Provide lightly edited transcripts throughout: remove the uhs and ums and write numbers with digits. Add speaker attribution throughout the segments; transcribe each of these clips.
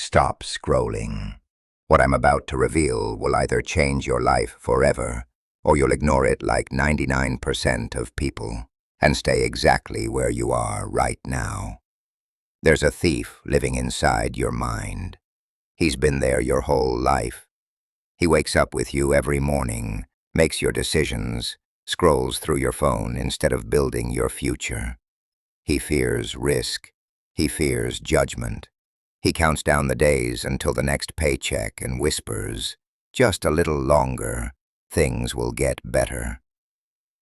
Speaker 1: Stop scrolling. What I'm about to reveal will either change your life forever, or you'll ignore it like 99% of people and stay exactly where you are right now. There's a thief living inside your mind. He's been there your whole life. He wakes up with you every morning, makes your decisions, scrolls through your phone instead of building your future. He fears risk. He fears judgment. He counts down the days until the next paycheck and whispers, "Just a little longer, things will get better."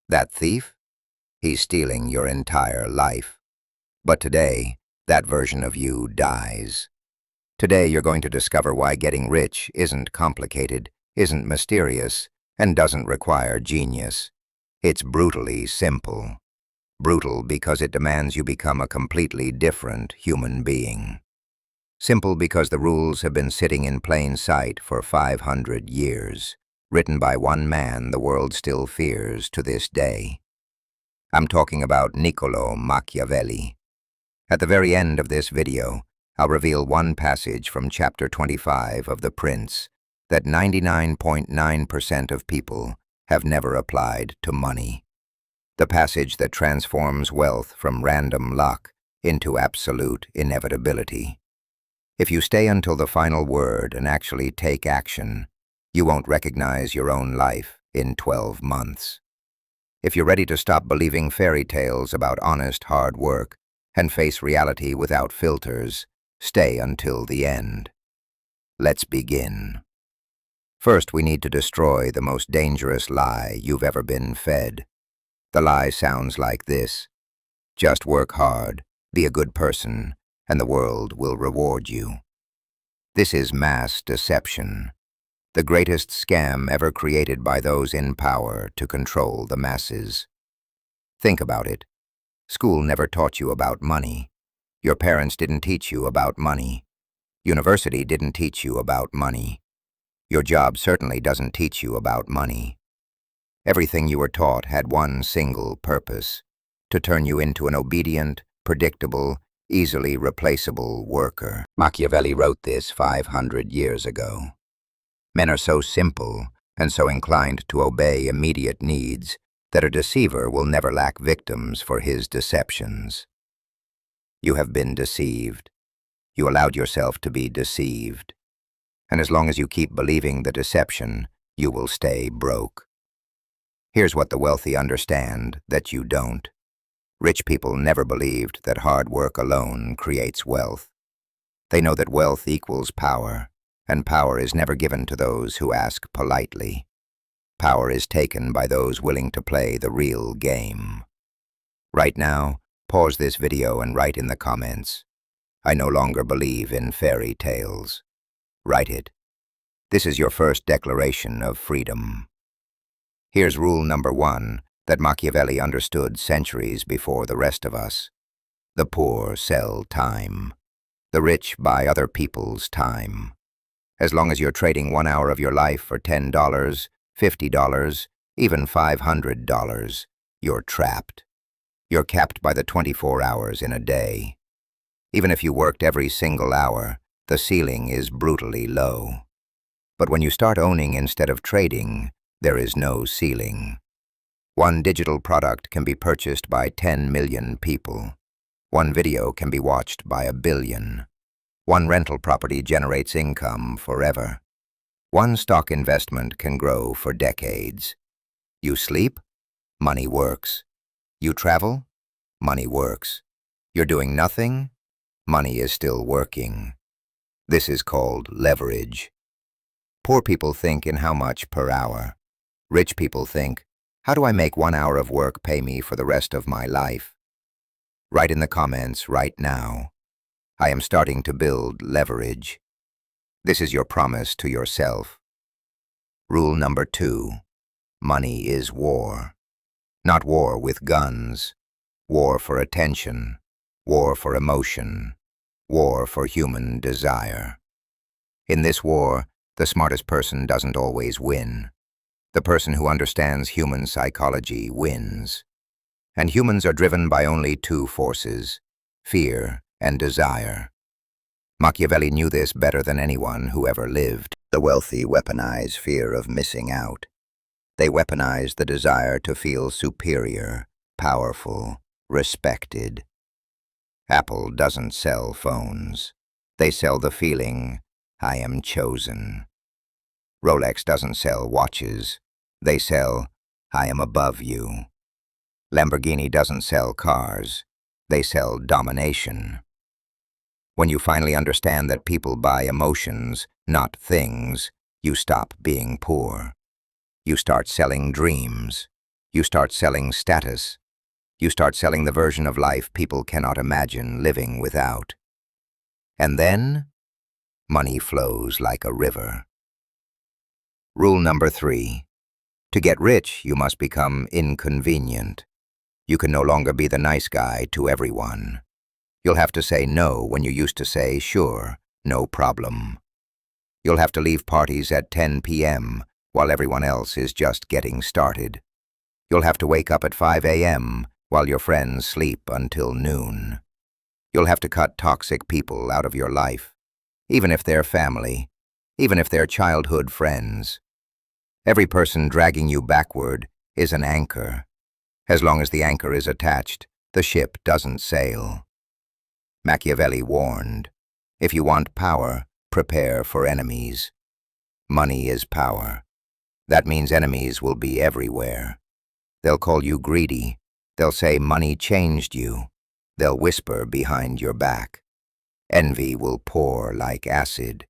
Speaker 1: That thief? He's stealing your entire life. But today, that version of you dies. Today you're going to discover why getting rich isn't complicated, isn't mysterious, and doesn't require genius. It's brutally simple. Brutal because it demands you become a completely different human being. Simple because the rules have been sitting in plain sight for 500 years, written by one man the world still fears to this day. I'm talking about Niccolo Machiavelli. At the very end of this video, I'll reveal one passage from chapter 25 of The Prince that 99.9% of people have never applied to money. The passage that transforms wealth from random luck into absolute inevitability. If you stay until the final word and actually take action, you won't recognize your own life in 12 months. If you're ready to stop believing fairy tales about honest hard work and face reality without filters, stay until the end. Let's begin. First, we need to destroy the most dangerous lie you've ever been fed. The lie sounds like this: just work hard, be a good person, and the world will reward you. This is mass deception, the greatest scam ever created by those in power to control the masses. Think about it. School never taught you about money. Your parents didn't teach you about money. University didn't teach you about money. Your job certainly doesn't teach you about money. Everything you were taught had one single purpose: to turn you into an obedient, predictable, easily replaceable worker. Machiavelli wrote this 500 years ago. Men are so simple and so inclined to obey immediate needs that a deceiver will never lack victims for his deceptions. You have been deceived. You allowed yourself to be deceived. And as long as you keep believing the deception, you will stay broke. Here's what the wealthy understand that you don't. Rich people never believed that hard work alone creates wealth. They know that wealth equals power, and power is never given to those who ask politely. Power is taken by those willing to play the real game. Right now, pause this video and write in the comments, "I no longer believe in fairy tales." Write it. This is your first declaration of freedom. Here's rule number 1 that Machiavelli understood centuries before the rest of us. The poor sell time. The rich buy other people's time. As long as you're trading 1 hour of your life for $10, $50, even $500, you're trapped. You're capped by the 24 hours in a day. Even if you worked every single hour, the ceiling is brutally low. But when you start owning instead of trading, there is no ceiling. One digital product can be purchased by 10 million people. One video can be watched by 1 billion. One rental property generates income forever. One stock investment can grow for decades. You sleep? Money works. You travel? Money works. You're doing nothing? Money is still working. This is called leverage. Poor people think in how much per hour. Rich people think, how do I make 1 hour of work pay me for the rest of my life? Write in the comments right now. I am starting to build leverage. This is your promise to yourself. Rule number 2. Money is war. Not war with guns. War for attention. War for emotion. War for human desire. In this war, the smartest person doesn't always win. The person who understands human psychology wins. And humans are driven by only 2 forces: fear and desire. Machiavelli knew this better than anyone who ever lived. The wealthy weaponize fear of missing out. They weaponize the desire to feel superior, powerful, respected. Apple doesn't sell phones. They sell the feeling, I am chosen. Rolex doesn't sell watches. They sell, I am above you. Lamborghini doesn't sell cars. They sell domination. When you finally understand that people buy emotions, not things, you stop being poor. You start selling dreams. You start selling status. You start selling the version of life people cannot imagine living without. And then, money flows like a river. Rule number 3. To get rich, you must become inconvenient. You can no longer be the nice guy to everyone. You'll have to say no when you used to say sure, no problem. You'll have to leave parties at 10 p.m. while everyone else is just getting started. You'll have to wake up at 5 a.m. while your friends sleep until noon. You'll have to cut toxic people out of your life, even if they're family, even if they're childhood friends. Every person dragging you backward is an anchor. As long as the anchor is attached, the ship doesn't sail. Machiavelli warned, if you want power, prepare for enemies. Money is power. That means enemies will be everywhere. They'll call you greedy. They'll say money changed you. They'll whisper behind your back. Envy will pour like acid.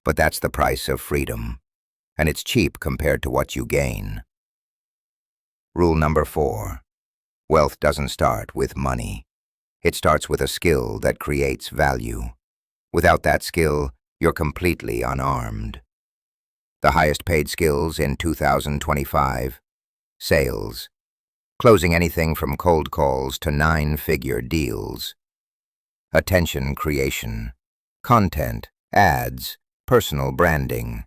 Speaker 1: But that's the price of freedom, and it's cheap compared to what you gain. Rule number 4. Wealth doesn't start with money. It starts with a skill that creates value. Without that skill, you're completely unarmed. The highest paid skills in 2025, sales. Closing anything from cold calls to 9-figure deals. Attention creation, content, ads, personal branding.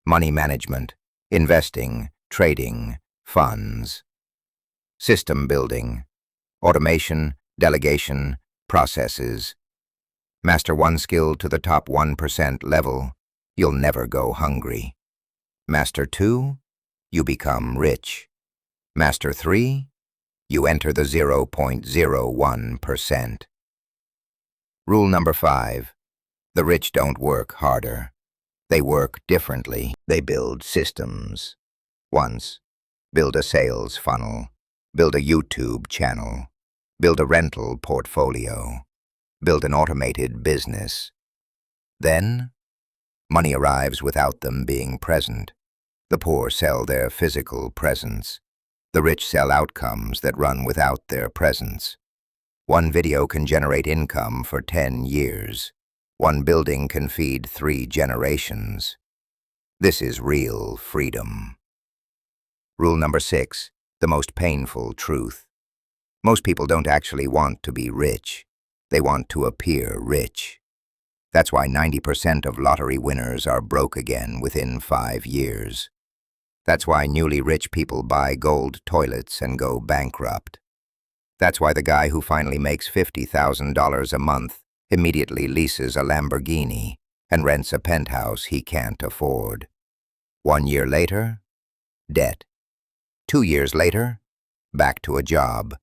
Speaker 1: Money management, investing, trading, funds. System building, automation, delegation, processes. Master one skill to the top 1% level, you'll never go hungry. Master 2, you become rich. Master 3, you enter the 0.01%. Rule number 5. The rich don't work harder. They work differently. They build systems. Once, build a sales funnel. Build a YouTube channel. Build a rental portfolio. Build an automated business. Then, money arrives without them being present. The poor sell their physical presence. The rich sell outcomes that run without their presence. One video can generate income for 10 years. One building can feed 3 generations. This is real freedom. Rule number 6, the most painful truth. Most people don't actually want to be rich. They want to appear rich. That's why 90% of lottery winners are broke again within 5 years. That's why newly rich people buy gold toilets and go bankrupt. That's why the guy who finally makes $50,000 a month immediately leases a Lamborghini and rents a penthouse he can't afford. 1 year later, debt. 2 years later, back to a job.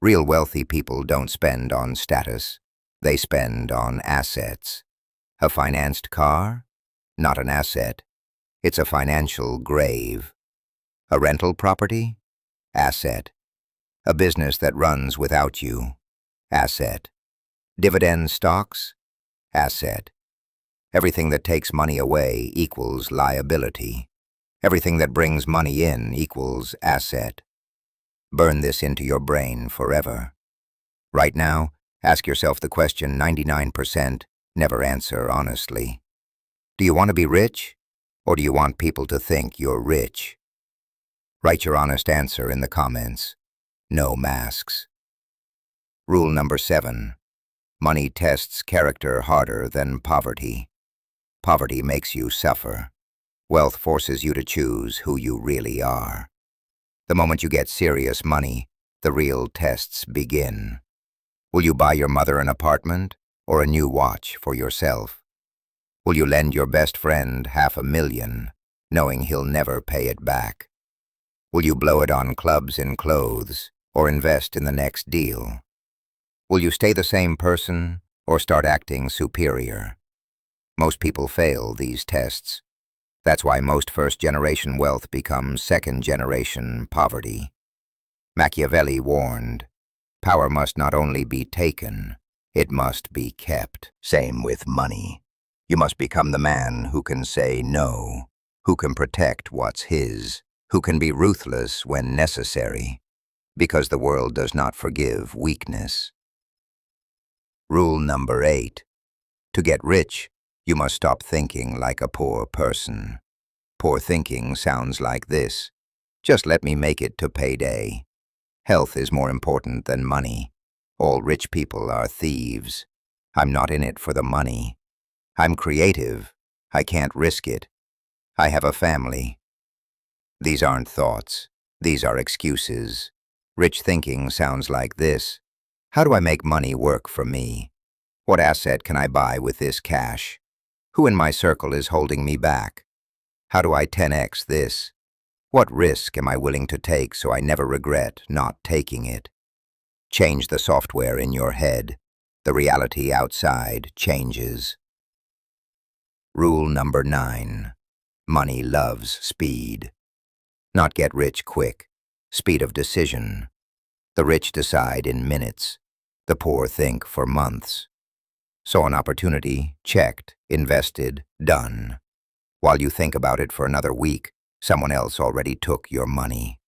Speaker 1: Real wealthy people don't spend on status. They spend on assets. A financed car? Not an asset. It's a financial grave. A rental property? Asset. A business that runs without you? Asset. Dividend stocks? Asset. Everything that takes money away equals liability. Everything that brings money in equals asset. Burn this into your brain forever. Right now, ask yourself the question 99% never answer honestly. Do you want to be rich, or do you want people to think you're rich? Write your honest answer in the comments. No masks. Rule number 7. Money tests character harder than poverty. Poverty makes you suffer. Wealth forces you to choose who you really are. The moment you get serious money, the real tests begin. Will you buy your mother an apartment or a new watch for yourself? Will you lend your best friend $500,000, knowing he'll never pay it back? Will you blow it on clubs and clothes, or invest in the next deal? Will you stay the same person, or start acting superior? Most people fail these tests. That's why most first-generation wealth becomes second-generation poverty. Machiavelli warned, power must not only be taken, it must be kept. Same with money. You must become the man who can say no, who can protect what's his, who can be ruthless when necessary, because the world does not forgive weakness. Rule number 8. To get rich, you must stop thinking like a poor person. Poor thinking sounds like this: just let me make it to payday. Health is more important than money. All rich people are thieves. I'm not in it for the money. I'm creative. I can't risk it. I have a family. These aren't thoughts. These are excuses. Rich thinking sounds like this: how do I make money work for me? What asset can I buy with this cash? Who in my circle is holding me back? How do I 10x this? What risk am I willing to take so I never regret not taking it? Change the software in your head. The reality outside changes. Rule number 9. Money loves speed. Not get rich quick. Speed of decision. The rich decide in minutes. The poor think for months. Saw an opportunity, checked, invested, done. While you think about it for another week, someone else already took your money.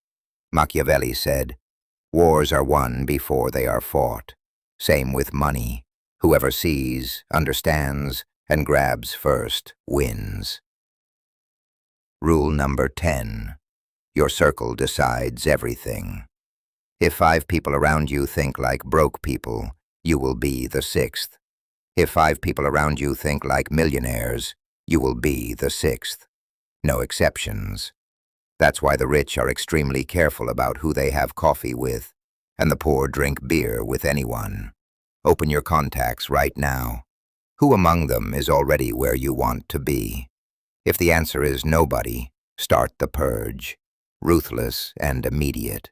Speaker 1: Machiavelli said, wars are won before they are fought. Same with money. Whoever sees, understands, and grabs first wins. Rule number 10. Your circle decides everything. If 5 people around you think like broke people, you will be the 6th. If 5 people around you think like millionaires, you will be the 6th. No exceptions. That's why the rich are extremely careful about who they have coffee with, and the poor drink beer with anyone. Open your contacts right now. Who among them is already where you want to be? If the answer is nobody, start the purge. Ruthless and immediate.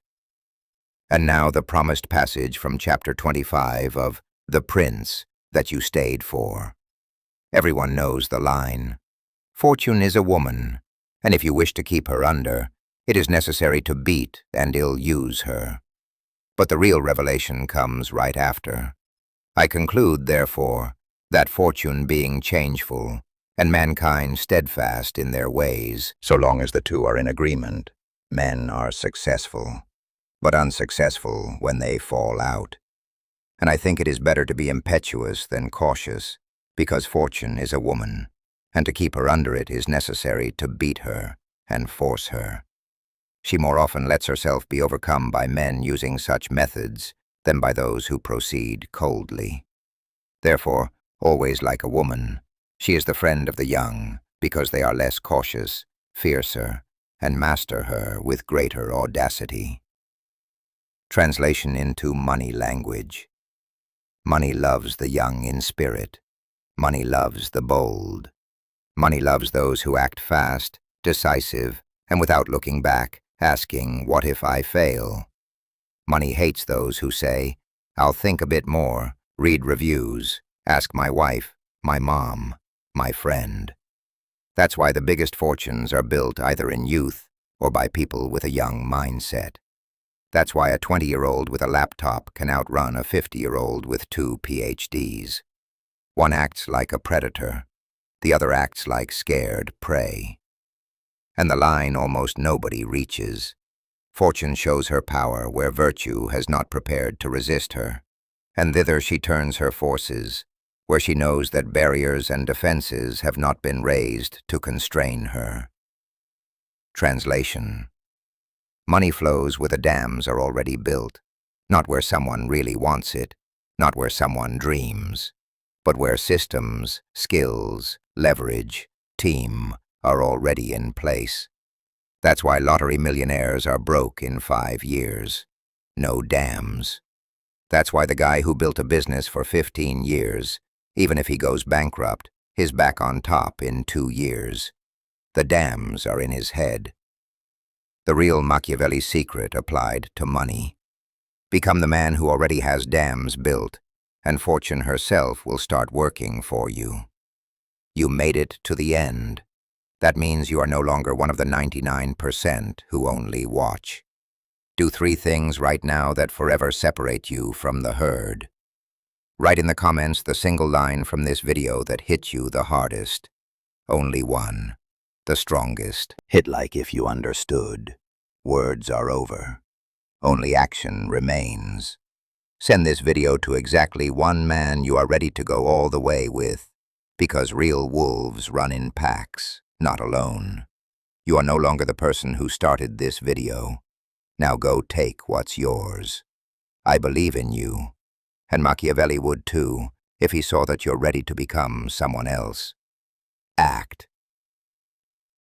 Speaker 1: And now the promised passage from chapter 25 of The Prince that you stayed for. Everyone knows the line. Fortune is a woman, and if you wish to keep her under, it is necessary to beat and ill-use her. But the real revelation comes right after. I conclude, therefore, that fortune being changeful, and mankind steadfast in their ways, so long as the two are in agreement, men are successful, but unsuccessful when they fall out. And I think it is better to be impetuous than cautious, because fortune is a woman, and to keep her under it is necessary to beat her and force her. She more often lets herself be overcome by men using such methods than by those who proceed coldly. Therefore, always like a woman, she is the friend of the young, because they are less cautious, fiercer, and master her with greater audacity. Translation into money language. Money loves the young in spirit. Money loves the bold. Money loves those who act fast, decisive, and without looking back, asking, what if I fail? Money hates those who say, I'll think a bit more, read reviews, ask my wife, my mom, my friend. That's why the biggest fortunes are built either in youth or by people with a young mindset. That's why a 20-year-old with a laptop can outrun a 50-year-old with 2 PhDs. One acts like a predator, the other acts like scared prey. And the line almost nobody reaches. Fortune shows her power where virtue has not prepared to resist her, and thither she turns her forces, where she knows that barriers and defenses have not been raised to constrain her. Translation. Money flows where the dams are already built, not where someone really wants it, not where someone dreams, but where systems, skills, leverage, team are already in place. That's why lottery millionaires are broke in 5 years. No dams. That's why the guy who built a business for 15 years Even if he goes bankrupt, he's back on top in 2 years. The dams are in his head. The real Machiavelli secret applied to money. Become the man who already has dams built, and fortune herself will start working for you. You made it to the end. That means you are no longer one of the 99% who only watch. Do 3 things right now that forever separate you from the herd. Write in the comments the single line from this video that hit you the hardest. Only one. The strongest.
Speaker 2: Hit like if you understood. Words are over.
Speaker 1: Only action remains. Send this video to exactly one man you are ready to go all the way with, because real wolves run in packs, not alone. You are no longer the person who started this video. Now go take what's yours. I believe in you, and Machiavelli would too, if he saw that you're ready to become someone else.